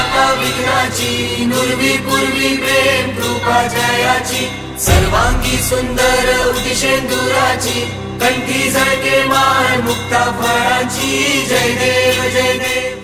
दाता विघ्नाची, नुरवी पूर्वी प्रेम कृपा जयाची, सर्वांगी सुंदर उदिशेंदुराची, कंठी झळके माळ मुक्ता फळाची, जय देव जय देव.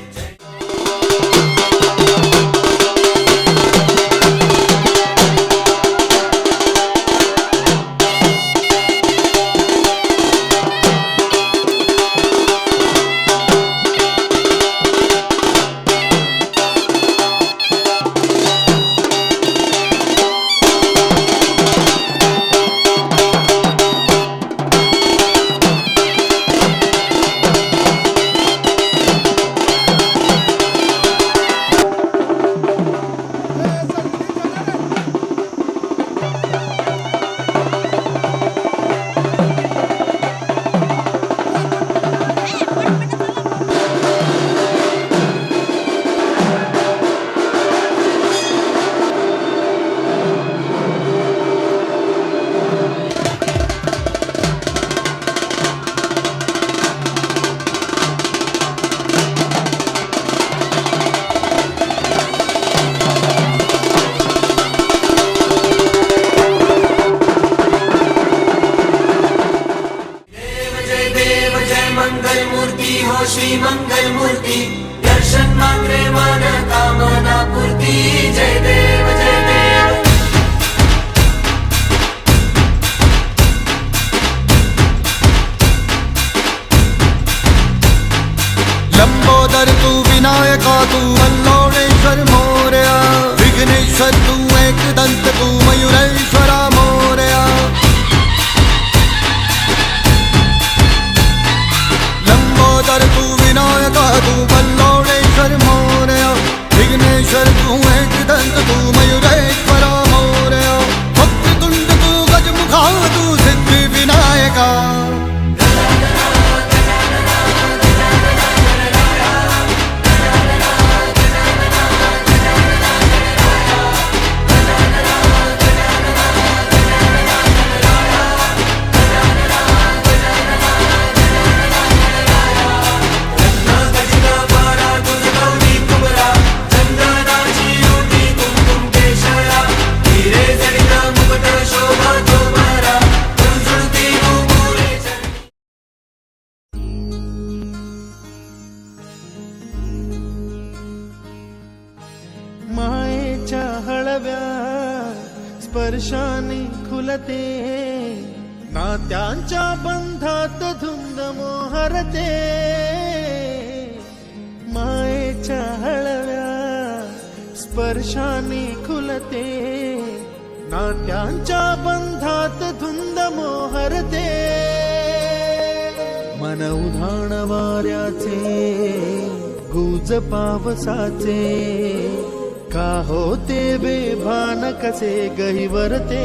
मंगल मूर्ती हो श्री मंगल मूर्ती, दर्शन मात्रे मन कामना पूर्ती, जय देव जय देव. लंबोदर तू विनायका तू वल्लोळेश्वर मोरया, विघ्नेश्वर तू एकदंत तू मयुरेश्वरा मोरया. लंबोदर तू विनायका तू वल्लोळेश्वर मोरया, विघ्नेश्वर तू एकदंत तू मयुरेश्वरा मोरया. वक्रतुंड तू गजमुखा तू सिद्धी विनायका. मायेच्या हळव्या स्पर्शाने खुलते, नात्यांच्या बंधात धुंद मोहरते. मायेच्या हळव्या स्पर्शाने खुलते, नात्यांच्या बंधात धुंद मोहरते. मन उधाण वाऱ्याचे गुज पावसाचे, का होते बेभान कसे गहिवरते.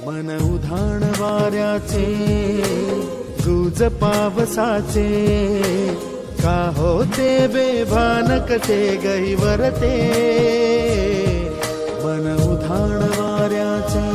मन उधाण वाऱ्याचे गुज पावसाचे, का होते बेभान कसे गहिवरते. मन उधाण वाऱ्याचे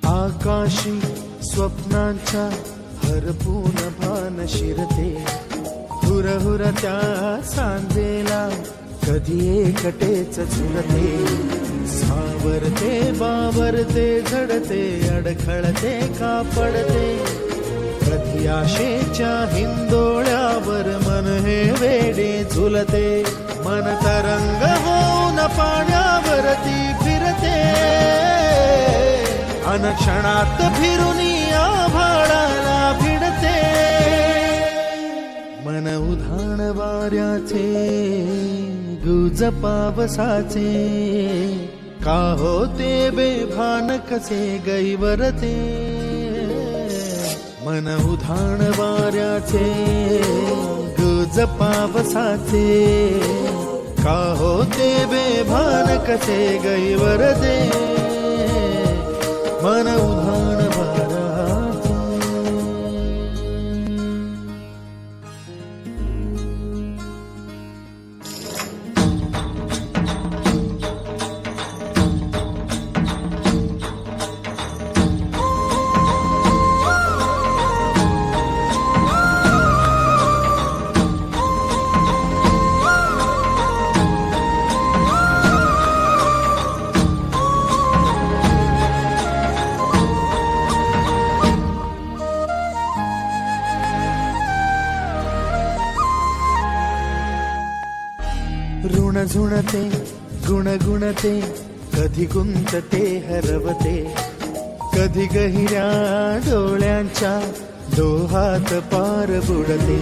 आकाशी स्वप्नांच्या हरपून भान शिरते, हुरहुर त्या सांजेला कधी एकटेच झुलते. सावरते बावरते झडते, अडखळते का पडते, कधी आशेच्या हिंदोळ्यावर मन हे वेडे झुलते. मन तरंग होऊन पाण्यावरती फिरते, अनक्षणात फिरून आभाळाला भिडते. मन उधाण वाऱ्याचे गुज पावसाचे, का होते बेभान कसे गैवरते. मन उधाण वाऱ्याचे गुज पावसाचे का होते बेभान कसे गैवर दे मन उधाण वाऱ्याचे ऋण झुणते गुणगुणते कधी गुंतते हरवते कधी गहिऱ्या डोळ्यांच्या डोहात पार बुडते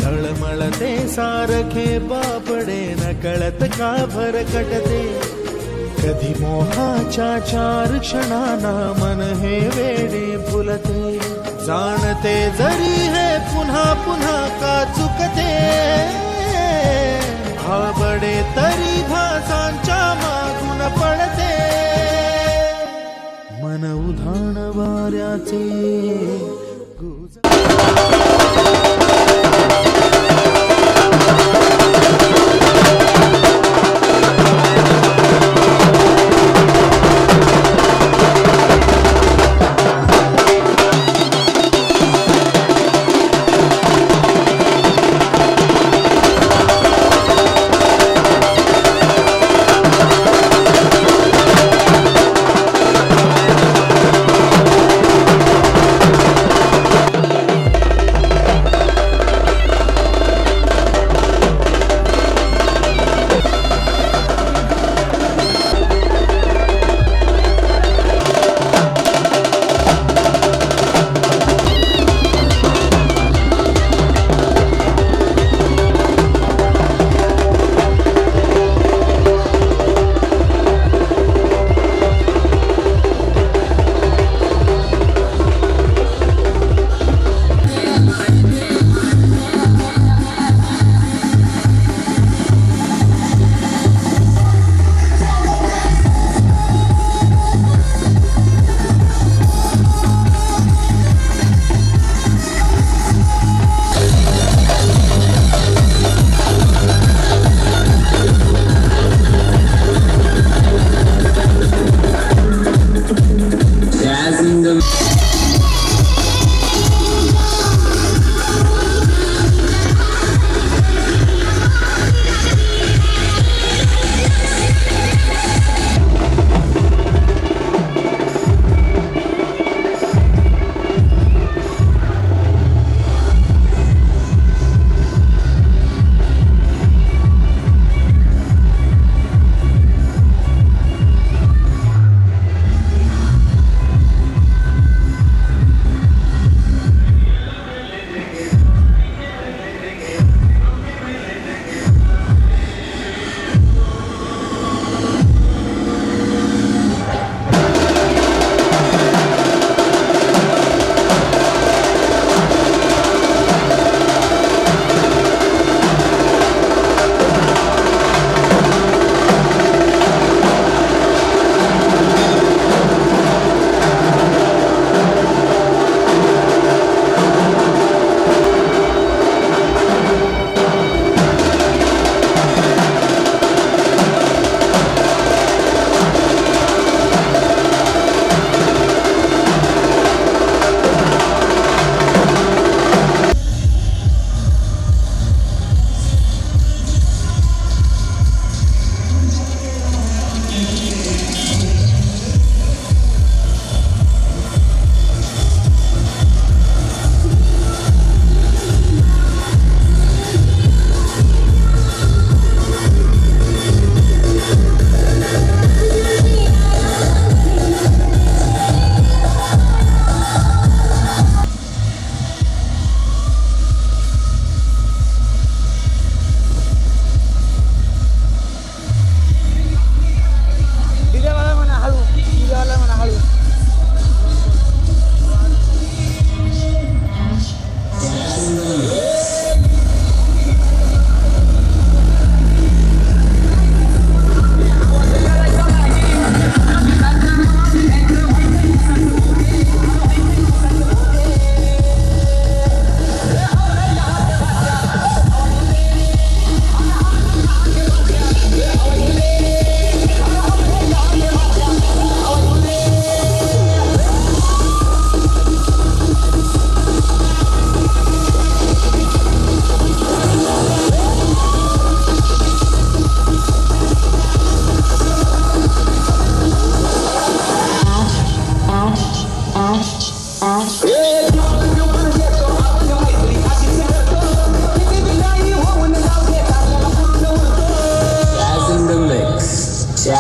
तळमळते सारखे बापडे न कळत का भरकटते कधी मोहाच्या चार क्षणांना मन हे वेडे फुलते जाणते जरी हे पुन्हा पुन्हा का चुकते बडे तरी भासांच्या मागून पडते मन उधाण वाऱ्याचे गुज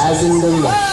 as in the love.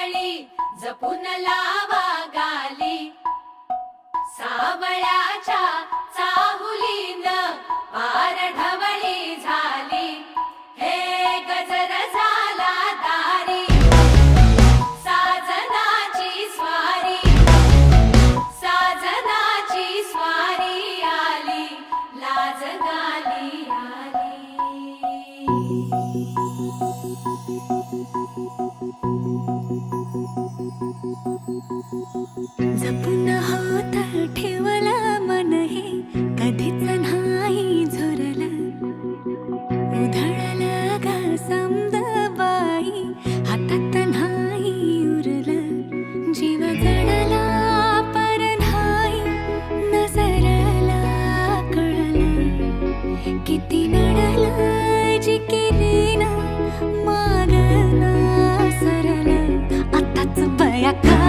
कवळी जपून लावा गाली सावळ्याच्या चाहुलीन पार ढवळी झाली हे गजर झाला दारी साजनाची स्वारी आली लाज गाली आली जपून होत ठेवलं मन हे कधीच नाही झुरलं उधळलं ग समद बाई हातात नाही उरलं जीव जडला पर नाही नजरला कळलं किती नडलं जी केली ना मागना सरलं आताच बया का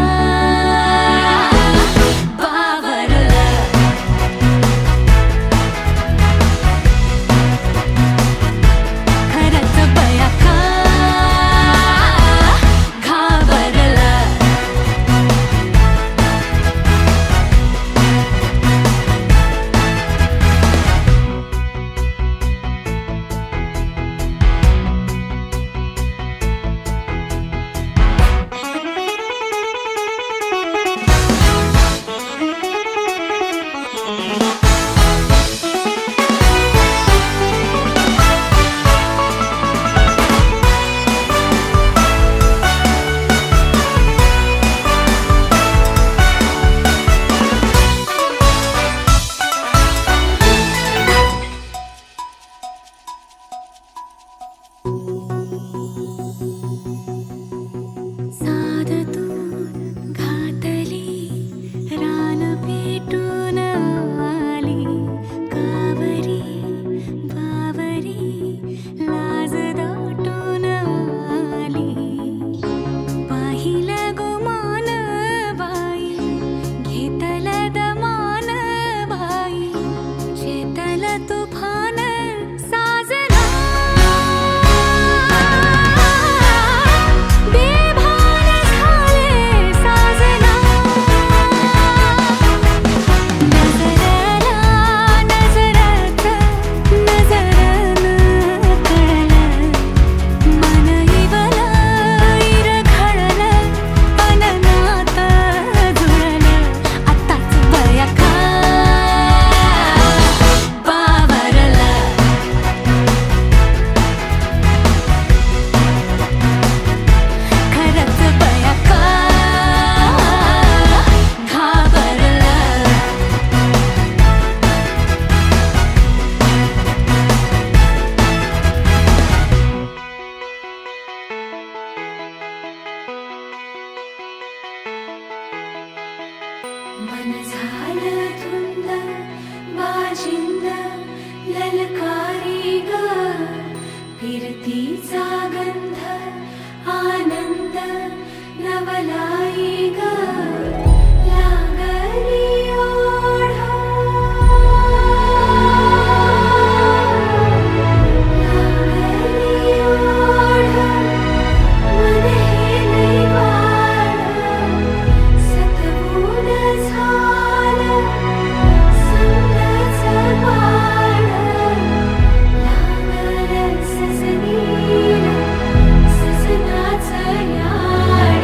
मन झालं धुंद बाजिंद ललकारी ग फिरतीचा गंध आनंद नवलाई ग लागली ओढा लागली ओढा मन हे निवाड सतबूड झालं समजाचं बाळ लागलं सजनीला सजनाचं याड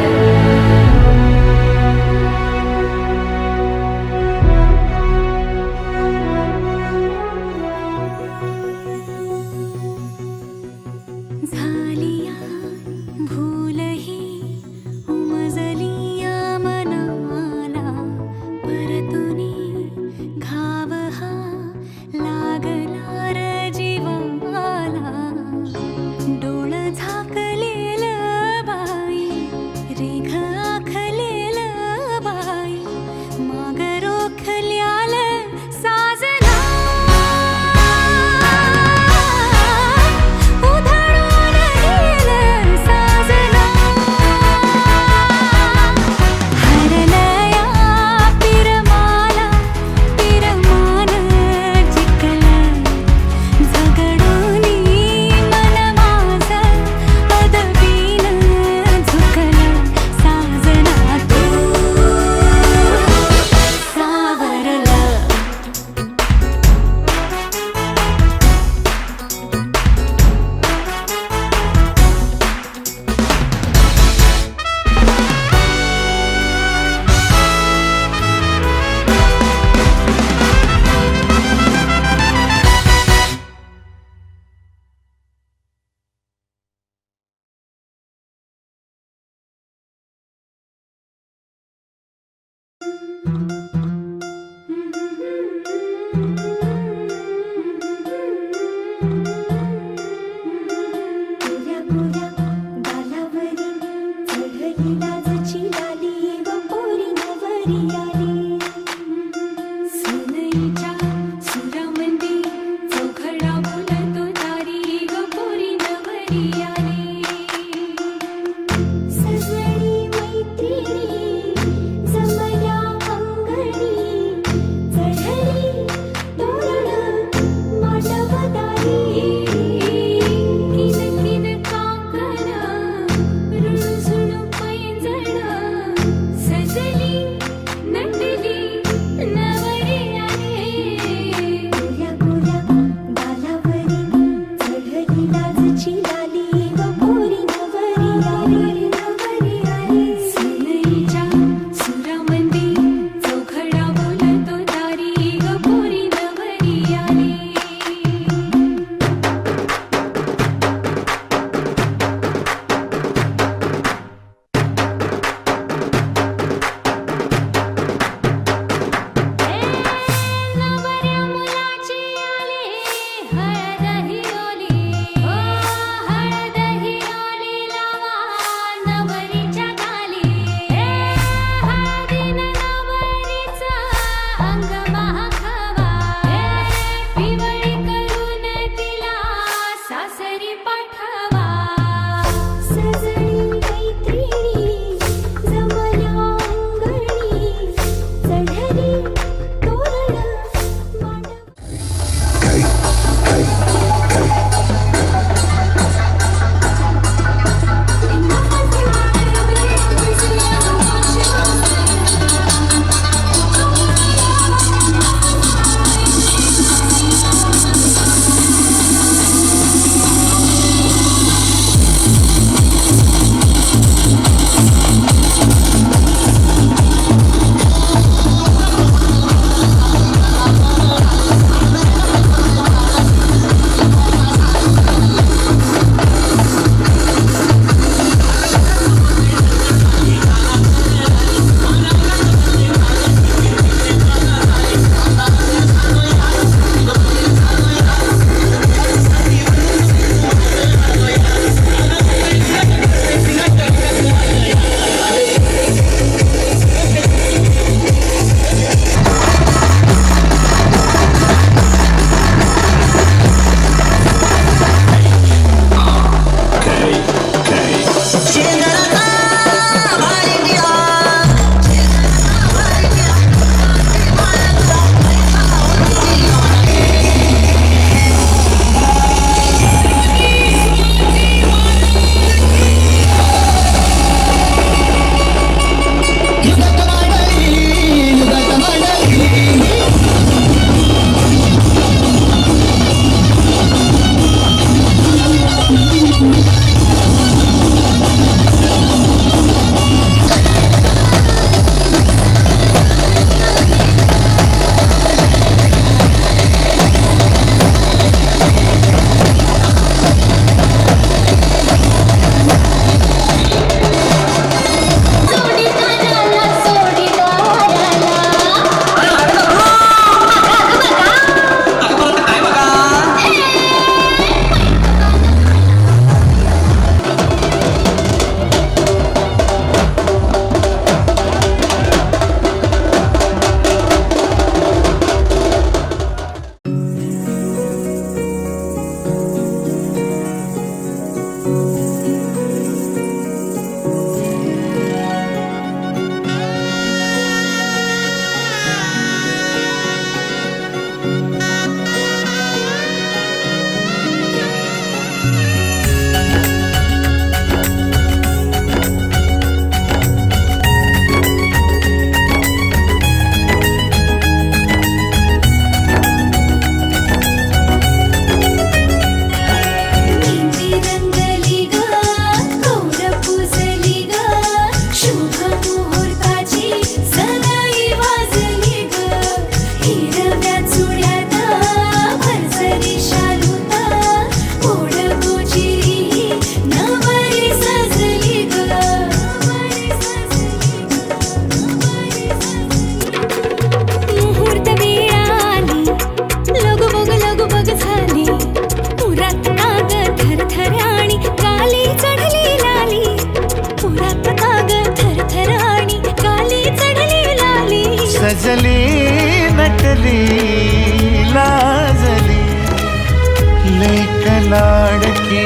एक लाडकी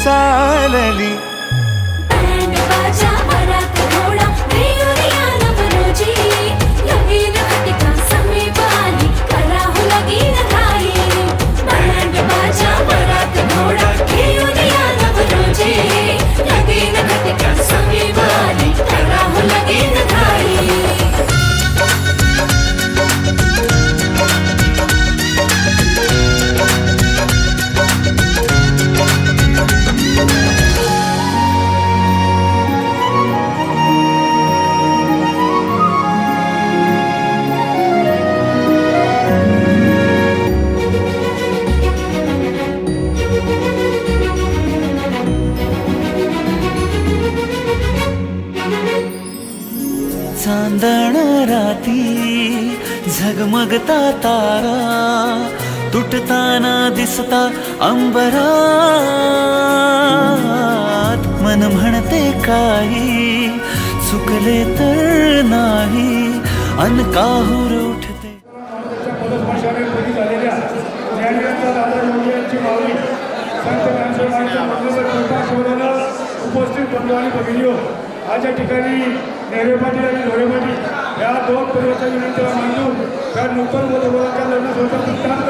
चालली. बँड बाजा वरात घोडा देऊया नवरोजी लगीन घटिका समीपाली करा हो लगीन घाई. बँड बाजा वरात घोडा देऊया नवरोजी लगीन घटिका समीपाली करा हो लगीन घाई. चांदण राती झगमगता तारा तुटताना दिसता अंबरात. मन म्हणते काही चुकले तर नाही अन काहूर उठते. पदस्पर्शाने बळी झालेल्या ज्ञानवेंद्र दादा योगी यांची माऊली संत ज्ञानेश्वरांच्या मंगलमय कृपा शोधाला उपस्थित बंधू आणि भगिनीहो, आज या ठिकाणी नेहरे पाटील आणि ढोरे पाटील या दोन परिवाराच्या विनंतीला मांडून त्या नूतन वधूवरांच्या लग्न सोहळ्याचा वृत्तांत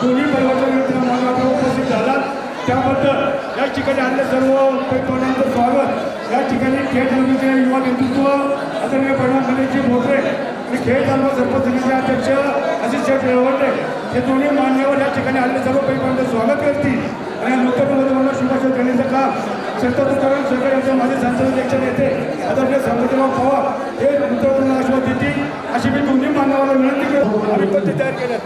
दोन्ही परिवाराच्या विनंतीला मानून आपण उपस्थित झालात त्याबद्दल या ठिकाणी आणले सर्व पैलवानांचं स्वागत. या ठिकाणी खेळ तालुक्याचे युवा नेतृत्व आदरणीय परिणाम गणेशजी भोसले आणि खेळ तालुका सरपंच समितीचे अध्यक्ष आशिष शेठ रेवंडे हे दोन्ही मान्यवर या ठिकाणी आणले सर्व पैलवानांचं स्वागत करतील आणि या नूतन वधूवरांना शुभाशय देण्याचं काम संत तुकाराम सरकार यांचे माझे संसदाध्यक्ष नेते आदरणीय संभाजीराव पवार हे नूतन आशीर्वाद देतील अशी मी दोन्ही मान्यवरांना विनंती करतो. आम्ही पत्ते तयार केल्यात.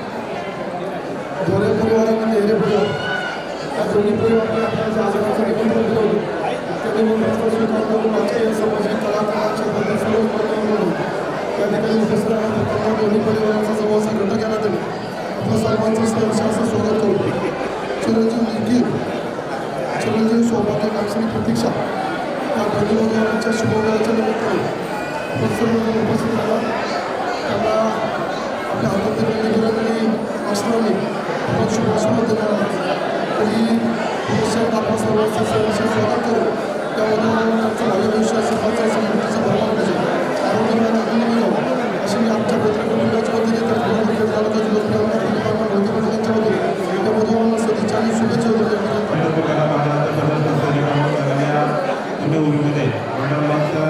दोन्ही परिवारांना नेहरे परिवार या दोन्ही परिवारांना आपल्या आजोबाचं निमंत्रण दिलं होतं. त्या निमंत्रणाचा स्वीकार करून आजच्या या सामाजिक कलाकारांच्या बद्दल सर्व म्हणून त्या ठिकाणी उपस्थित राहण्याकरता दोन्ही परिवारांचा जवळचा घटक घेण्यात आले. आपल्या सर्वांचं सहर्ष असं स्वागत करू. चिरंजीव लिखित चिरंजीव सौभाग्य काक्षणी प्रतीक्षा या बंधुवर्गाच्या शुभोदयाच्या निमित्ताने आपण सर्वजण उपस्थित झाला. त्यांना आपल्या हातातील निगराणी असणारी आपण शुभाशय देणार आहोत. तरी पुरुषात आपण सर्वांचं सहर्ष स्वागत करू. त्या वधूवरांचं भाग्यवंश सर्वांचा समृद्धीचा भरभर पाहिजे आरोग्याला अग्नी मिळव अशी मी आमच्या पत्रकारांच्या वतीने तर खेळ तालुक्याचे लोकप्रिय त्यांच्या वतीने त्या वधूवरांना सदिच्छा आणि शुभेच्छा देतो. उमेदमध्ये मंडळाचा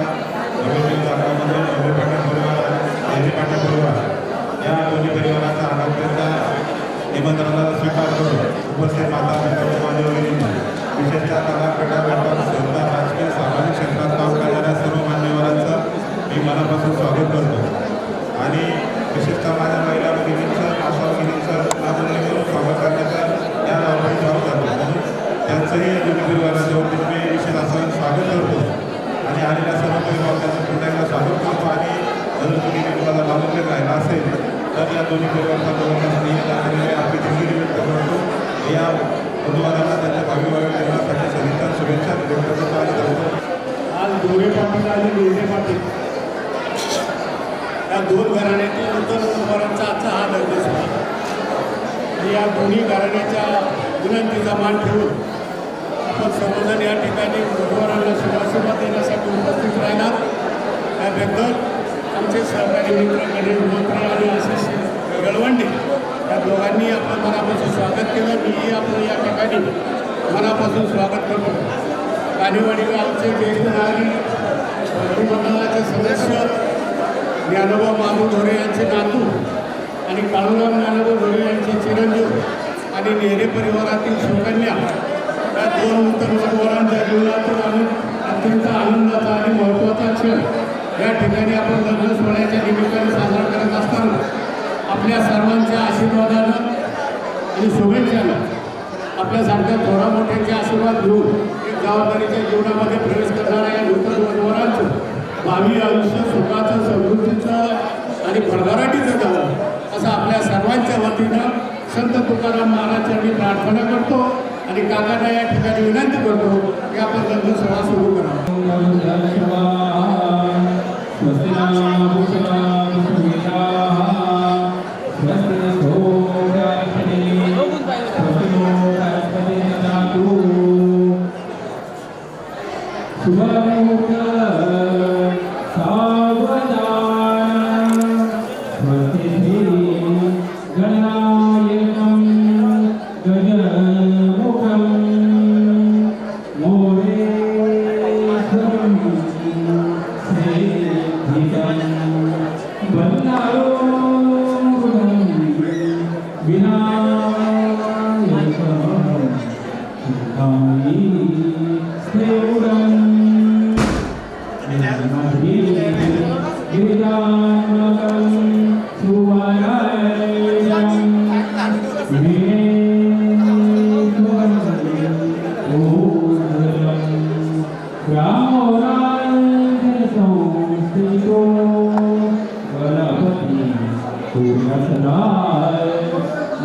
या दोन्ही परिवाराचा आनंदाचा निमंत्रणाला स्वीकार करून उपस्थित माता पिता माझ्या वहिनी विशेषतः कलापेठा व्यापार संस्था राजकीय सामाजिक क्षेत्रात काम करणाऱ्या सर्व मान्यवरांचं मी मनापासून स्वागत करतो आणि विशेषतः माझ्या महिला भगिनींचं आशा भगिनींचं आनंद स्वागत करण्याचा या गावाने जबाब करतो म्हणून त्यांचंही या दोन्ही परिवाराच्या वतीने मी विशेष असं स्वागत करतो आणि आलेल्या सर्व परिवारांचं पुन्हा एकदा स्वागत करतो. आणि जर तुम्ही तुम्हाला मानून राहिला असेल तर या दोन्ही परिवाराचा जवळपास आपली दिलगिरी व्यक्त करतो. या परिवारांना त्यांच्या भावी लग्नासाठी सदिच्छा शुभेच्छा व्यक्त करतो आणि करतो. आज ढोरे पाटील आणि नेहरे पाटील या दोन घराण्यातील नूतन वधूवरांचा आजचा हा लग्न सोहळा. या दोन्ही घराण्याच्या विनंतीचा मान ठेवून आपण सर्वजण या ठिकाणी वधूवरांना शुभाशीर्वाद देण्यासाठी उपस्थित राहणार. त्याबद्दल आमचे सहकारी मित्र गणेश भोसले आणि आशिष गळवंडे या दोघांनी आपलं मनापासून स्वागत केलं. मीही आपलं या ठिकाणी मनापासून स्वागत करतो. कानेवाडी गावचे ज्येष्ठ नागरिक मंत्रिमंडळाचे सदस्य ज्ञानोबा मामू ढोरे यांचे नातू आणि काळूराम ज्ञानोबा ढोरे यांचे चिरंजीव आणि नेहरे परिवारातील सुकन्या या दोन नूतन वधूवरांच्या जीवनातून अत्यंत आनंदाचा आणि महत्त्वाचा क्षण या ठिकाणी आपण लग्न सोहळ्याच्या निमित्ताने साजरा करत असताना आपल्या सर्वांच्या आशीर्वादानं आणि शुभेच्छानं आपल्यासारख्या थोडा मोठ्यांचे आशीर्वाद घेऊन एक जबाबदारीच्या जीवनामध्ये प्रवेश करणाऱ्या या नूतन वधूवरांचं भावी आयुष्य सुखाचं समृद्धीचं आणि भरभराटीचं जावं असं आपल्या सर्वांच्या वतीनं संत तुकाराम महाराजांनी प्रार्थना करतो आणि काकांना या ठिकाणी विनंती करतो की आपण लग्न सोहळा सुरू करावा. स्वस्ति गणनायकं गजमुखं मोरेश्वरं सेवितं वन्दारोऽहं विनायकं सुखाय स्थिरम् गिरिजानगं सुवरायं विनेश्वरं रामो राजसंस्थितो गणपति पूर्णसदाय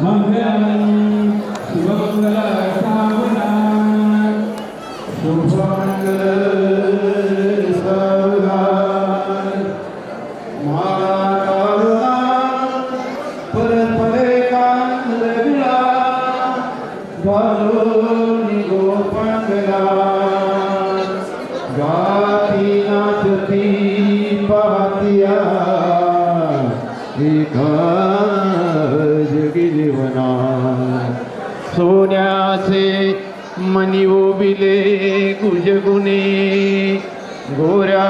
मङ्गलं शुभमङ्गलसावधान शुभमंगल महाकारुणा परस्परे कांदविला बालोनी गोपांगला गाती नाचती पाहतिया एका जगी जीवना सोन्याचे मनी ओबिले गुजगुने गोऱ्या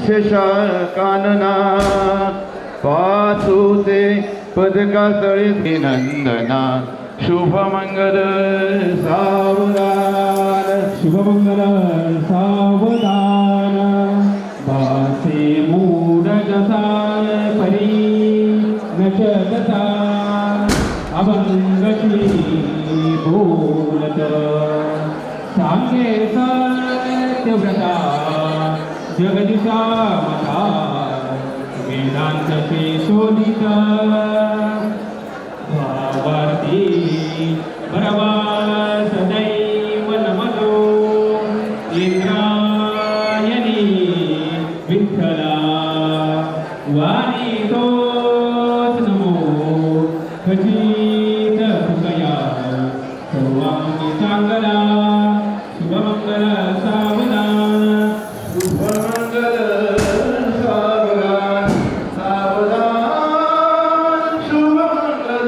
शेषा कानना पाचोते पदका तळे नंदना शुभमंगल सावधान शुभमंगल सावधान भासे मूढ जसा परी नशगता अभंगशी बोलत सांगे सत्यव्रता जगदिशा मता वेदांत शोधित भावार्थी बरवा सदैव नमतो इंद्रायणी विठ्ठला वाणी तोच नमो खचित तुकया सर्वांगी चांगला शुभमंगल सावधान शुभमंगल सावधान सावधान शुभमंगल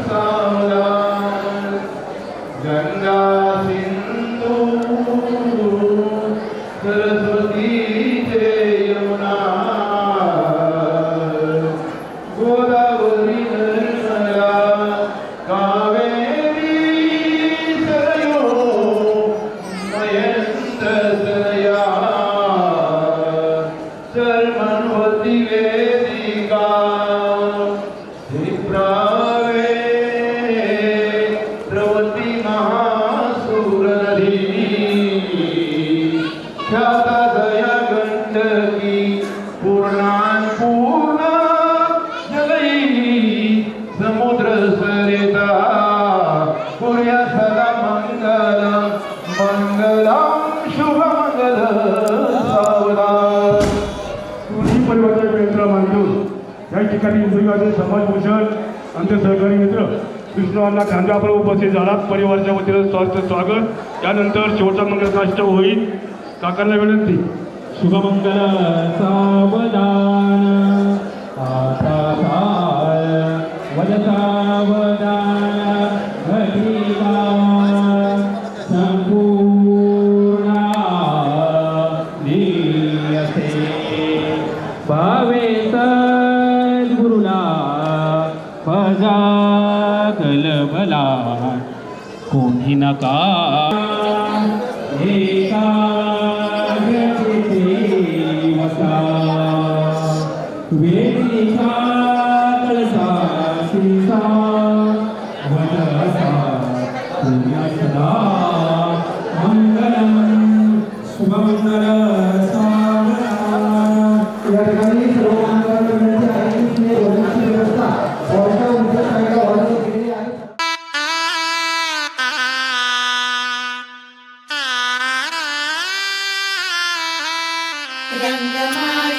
सावधान गंगा सिंधू सरस्वती यमुना गोदावरी नर्मदा कावेरी सरयो मयंतया शर्मन्वती वेदिका विप्रावे प्रवती महासूरनदी ख्याता दया गंडकी पूर्णान पूर्ण जलई समुद्र सरिता कुर्या सदा मंगलम मंगलम शुभमंगल सावधान कृषी परिवर्तन केंद्र मांडून या ठिकाणी इंद्रियाचे समाजभूषण आमचे सहकारी मित्र कृष्णवांना खांद्यावर उपस्थित झाला. परिवाराच्या वतीनं स्वागत. यानंतर शेवटचा मंगलकाष्ट होईल. काकांना विनंती. शुभमंगल सावधान आता साय वद सावधान घटिका संपूर्ण नियते भावे सद्गुरुला भजा कलबला कोणी नका एका वेदिका कलसा सीसा वदसा पुण्यसदा मंगलम शुभमंगल सावधान या ठिकाणी सर्व मंगल करण्याची आयोजित भोजनाची व्यवस्था वर्षा उंच साईडला ऑर्डर केलेली आहे. रंगमाळा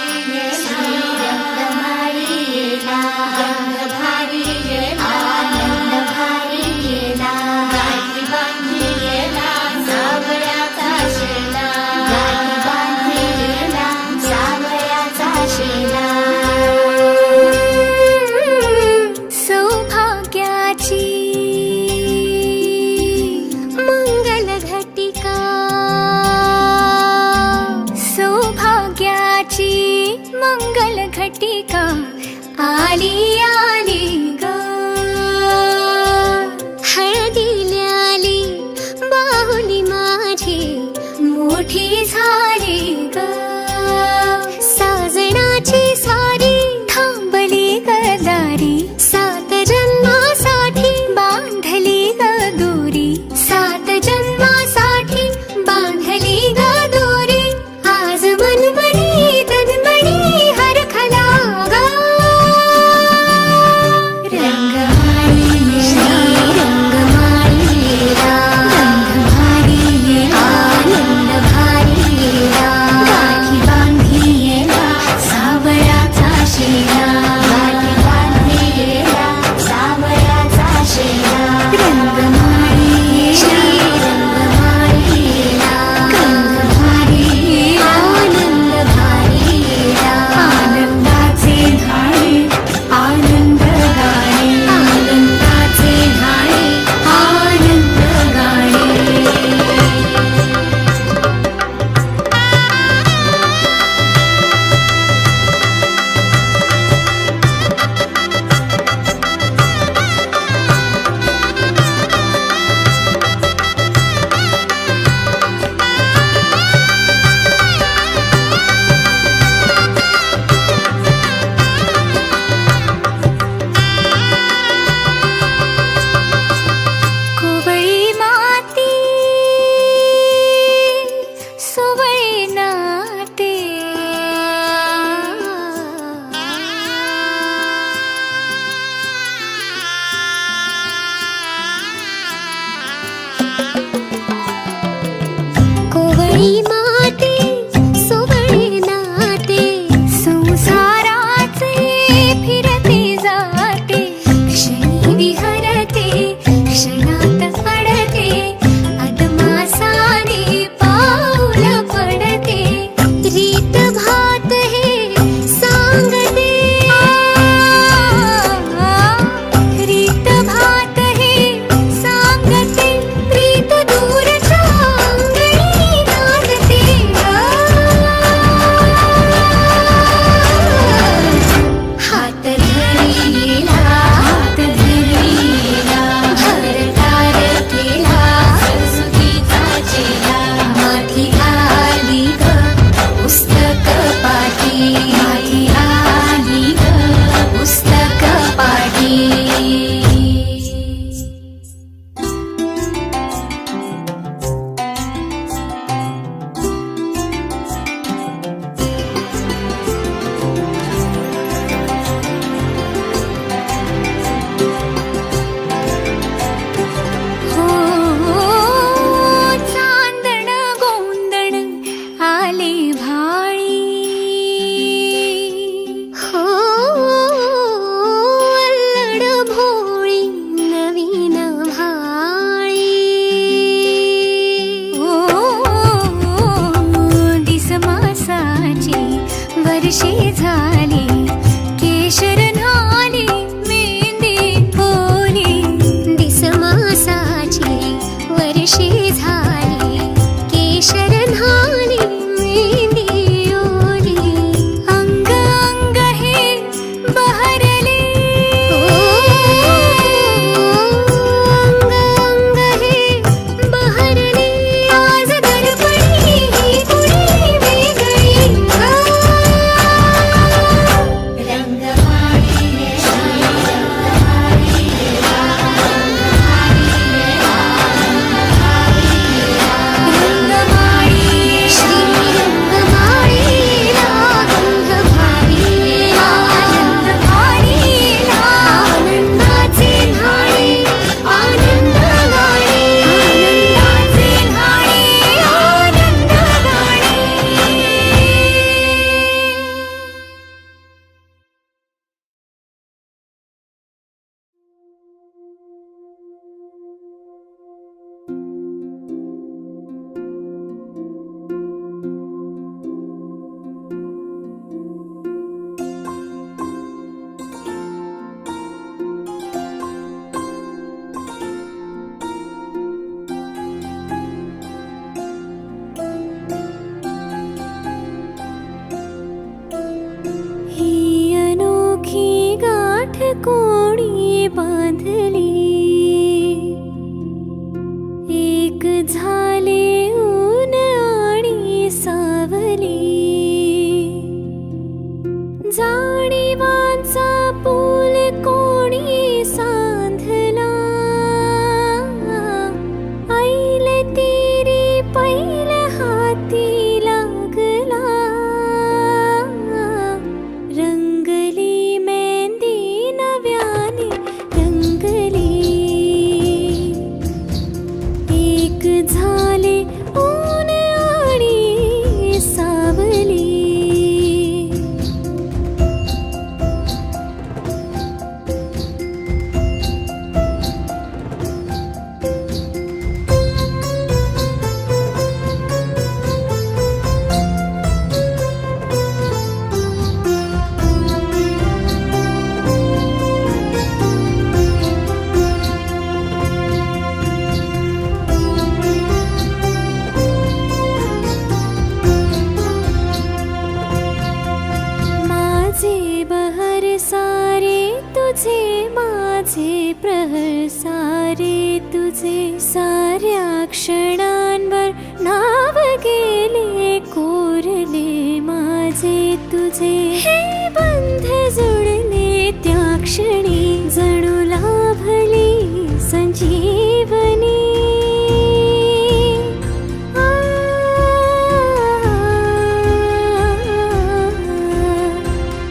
माझे प्रहर सारे तुझे साऱ्या क्षणांवर नाव गेले कोरले माझे तुझे हे बंध जुळले त्या क्षणी जणू लाभली संजीवनी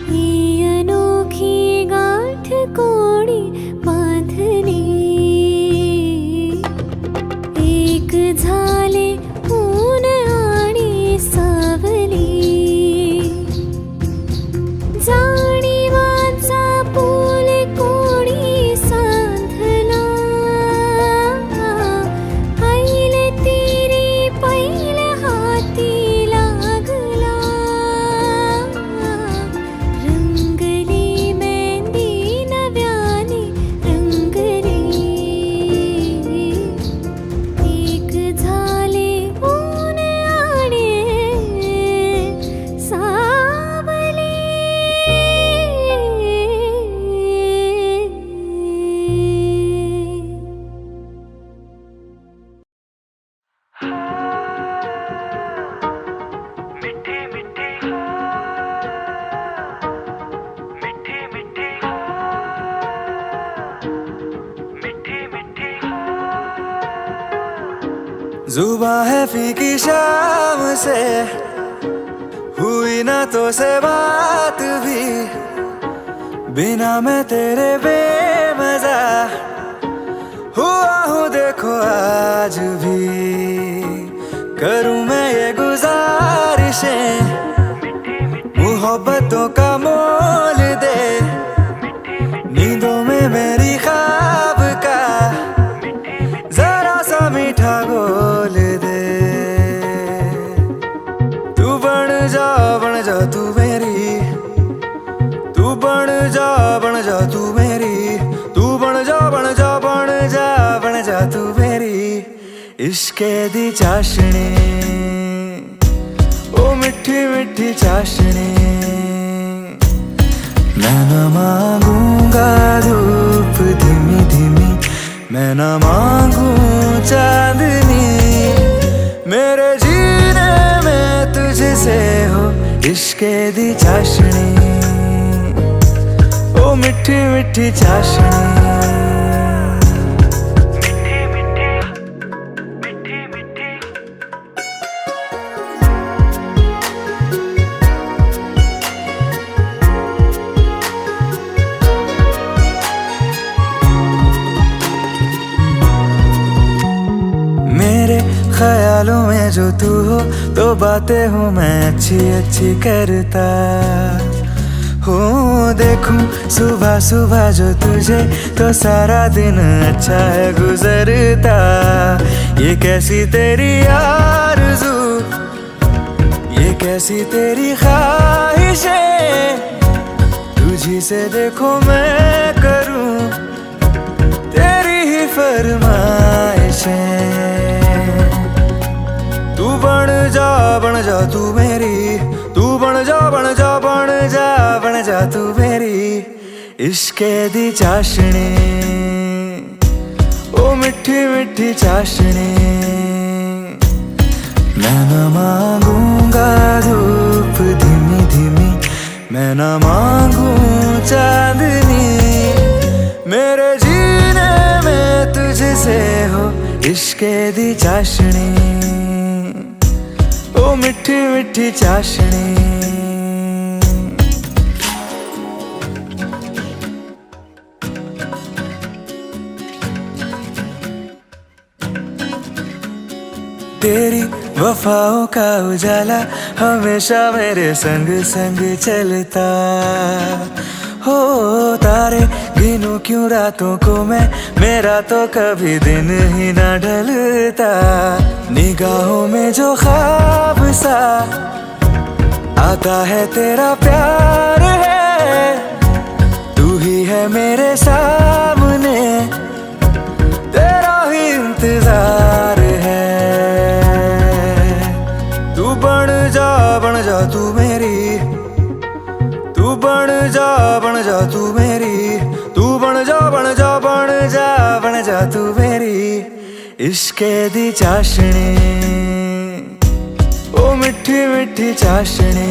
ही अनोखी गाठ कोणी बांधली एक झाले ऊन आणि सावली जाणीवांचा पूल कोणी सांधला ऐले तिरी पहिल्या हाती लागला रंगली मेहंदी नव्याने रंगली एक झाले ऊन आणि सावली जुबां है फीकी शाम से हुई ना तो से बात भी बिना मैं तेरे बेमजा हुआ हूँ देखो आज भी करूँ मैं ये गुजारिशें मोहब्बतों का मोल दे नींदों में मेरी ख्वाब का जरा सा मीठा घोल दे तू बन जा तू मेरी तू बन जा तू मेरी तू बन जा तू मेरी इश्के दी चाशनी ओ मिठी मिठी चाशनी मैं न मांगूंगा धूप धीमी धीमी मैं न मांगू चांदनी मेरे जीने में तुझसे हो इश्के दी चाशनी ओ मिठी मिठी चाशनी ख्यालों में जो तू हो तो बातें हूँ मैं अच्छी अच्छी करता हूँ देखूं सुबह सुबह जो तुझे तो सारा दिन अच्छा है गुजरता ये कैसी तेरी आरज़ू ये कैसी तेरी ख्वाहिशें तुझी से देखो मैं करूँ तेरी ही फरमाइशें तू बन जा तू मेरी तू बन जा तू मेरी इश्के दी चाशनी ओ मिठी मिठी चाशनी मैं न मांगूंगा धूप धीमी धीमी मैं न मांगू चांदनी मेरे जीने में तुझसे हो इश्के दी चाशनी ओ मिठी मिठी चाशनी तेरी वफाओं का उजाला हमेशा मेरे संग संग चलता हो तारे गिनूं क्यों रातों को मैं मेरा तो कभी दिन ही ना ढलता निगाहों में जो ख्वाब सा आता है तेरा प्यार है तू ही है मेरे सामने तेरा ही इंतजार है तू बन जा तू मेरी तू बन जा तू मेरी तू बन जा इश्के दी चाशनी, ओ मिठी मिठी चाशनी।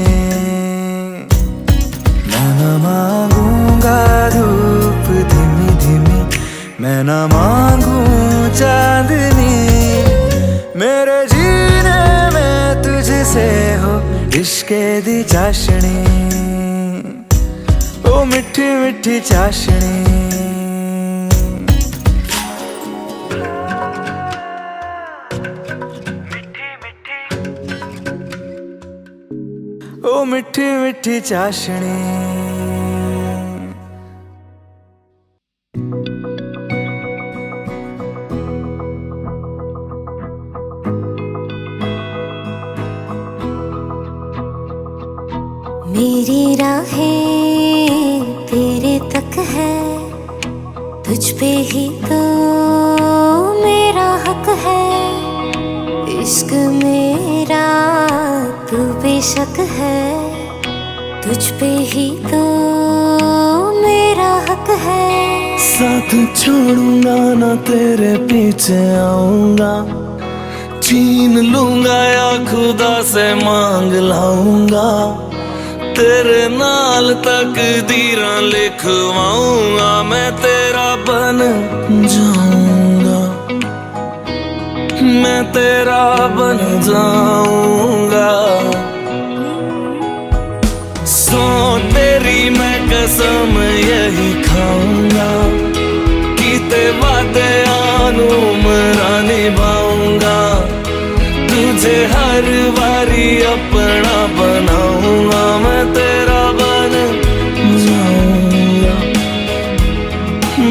मैं ना मांगूंगा धूप धीमी धीमी, मैं ना मांगू चांदनी, मेरे जीने में तुझसे हो इश्के दी चाशनी, ओ मिठी मिठी चाशनी। ओ मिठी मिठी चाशनी। मेरी राहें तेरे तक है, तुझ पे ही तो मेरा हक है। इश्क मेरा तू बेशक है, तुझ पे ही तो मेरा हक है। साथ छोड़ूंगा ना तेरे पीछे आऊंगा, छीन लूंगा या खुदा से मांग लाऊंगा, तेरे नाल तकदीरां लिखवाऊंगा, मैं तेरा बन जाऊंगा, मैं तेरा बन जाऊंगा। सो तेरी मैं कसम यही खाऊंगा, कीते वादे मरा निभाऊंगा, तुझे हर बारी अपना बनाऊंगा, मैं तेरा बन जाऊंगा,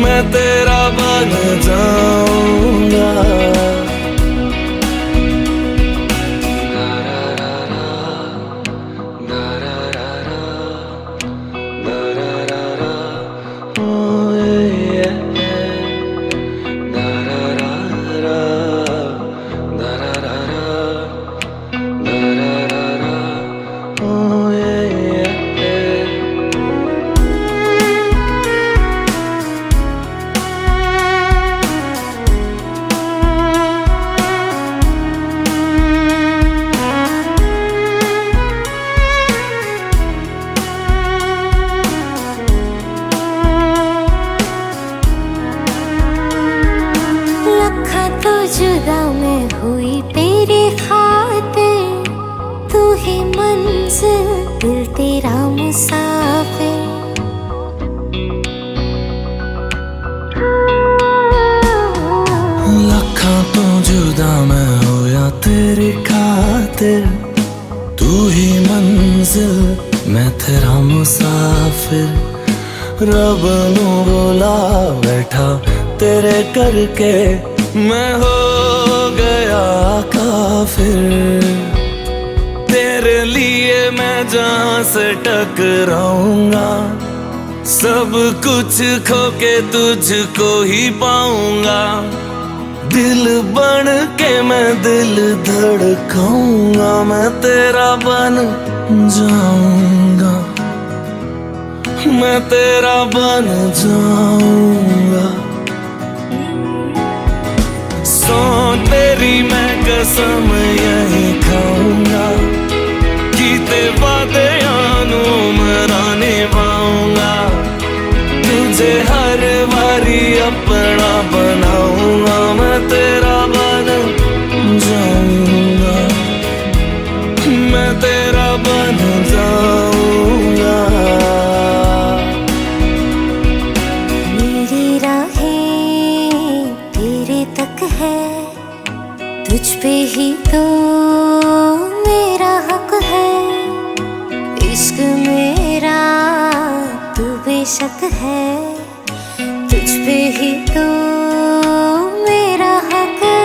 मैं तेरा बन जाऊंगा। जुदा मैं हुई तेरे खातिर, तू ही मंजिल दिल तेरा मुसाफिर। लखा तो जुदा मैं होया तेरी खातिर, तू ही मंजिल मैं तेरा मुसाफिर। रब नू बोला बैठा तेरे करके, मैं हो गया काफिर। तेरे लिए मैं जहां से टकराऊंगा, सब कुछ खो के तुझको ही पाऊंगा। दिल बन के मैं दिल धड़काऊंगा, मैं तेरा बन जाऊंगा, मैं तेरा बन जाऊंगा। सो तेरी मैं कसम यही खाऊंगा, कीते वादे मरा निभाऊंगा, तुझे हर बारी अपना बनाऊंगा, मैं तेरा बन जाऊंगा, मैं तेरा बन जाऊंगा। मेरी राहें तेरे तक है, तुझ पे ही तो मेरा हक है। इश्क मेरा तू बेशक है, तुझ पे ही तो मेरा हक है।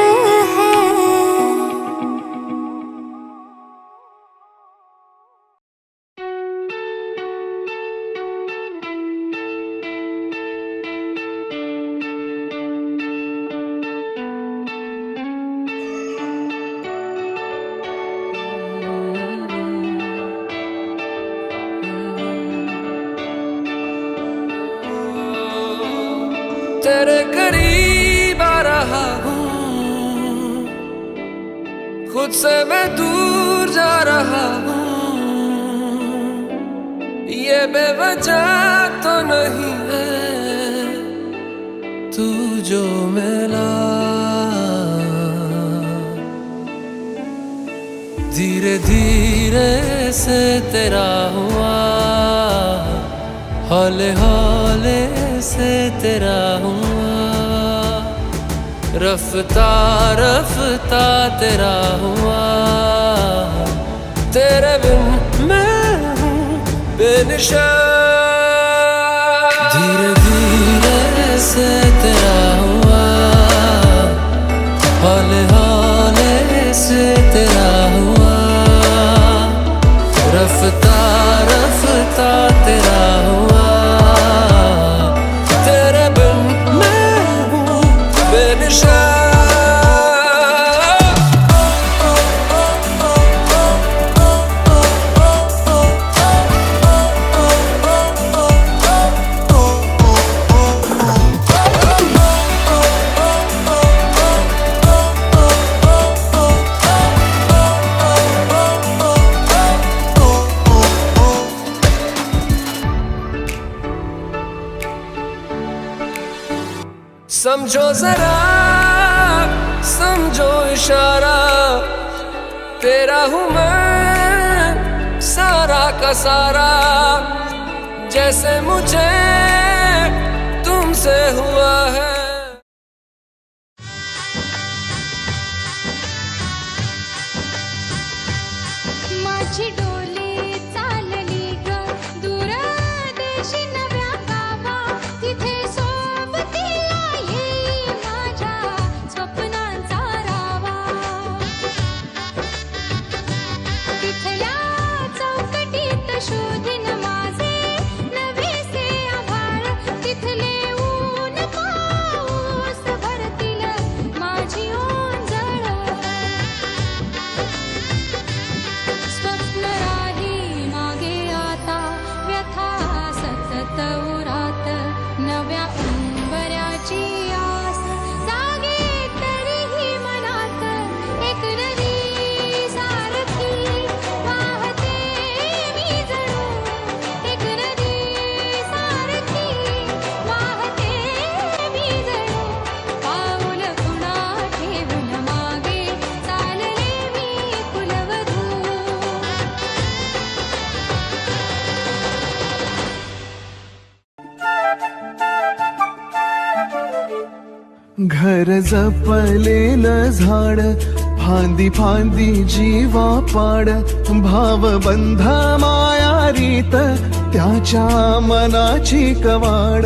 तेरे करीब आ रहा हूँ, तुझसे मैं दूर जा रहा हूँ, ये बेवजह तो नहीं है, तू जो मिला धीरे धीरे से तेरा हुआ, हौले हौले से तेरा हुआ, रफ्ता रफ्ता तेरा हुआ, तेरे बिन मैं हूँ बेनिशान। धीरे धीरे से तेरा हुआ, हौले हौले से तेरा हुआ, रफ्ता रफ्ता तेरा हुआ, तेरे बिन मैं हूँ बेनिशान। समझो जरा समझो इशारा, तेरा हूँ मैं सारा का सारा, जैसे मुझे तुमसे हुआ है। माझी डोली चालली ग दूर देशी नव्या गावा, तिथे सोबतीला येई माझ्या स्वप्नांचा रावा, तिथल्या चौकटीत शोधीन माझे नवेसे आभाळ, तिथले ऊन पाऊस भरतील माझी ओंजळ, स्वप्न राही मागे आता व्यथा सतत उरात, नव्या उंबऱ्याची आस जागे तरीही मनात, एक नदी सारखी वाहते मी जणू, एक नदी सारखी वाहते मी जणू, पाऊल पुन्हा ठेवून मागे चालले मी कुलवधू. घर जपलेलं झाड, फांदी फांदी जीवा पाड, भावबंध मायारीत त्याच्या मनाची कवाड.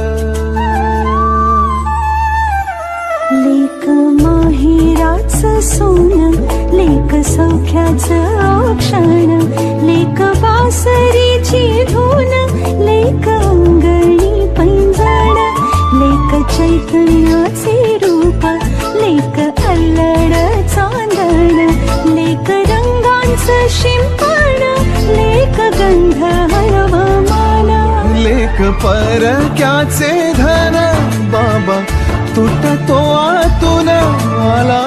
लेक माहिराचं सोन, लेक सौख्याचं औक्षण, लेक बासरीची धून, लेक अंगणी पैंजण, लेक चैतन्याचे रूप, लेक अल्लड चांदण, लेक रंगांचं शिंपण, लेक गंध हळवमान, लेक परक्याचे धन, बाबा तुटतो आतून आला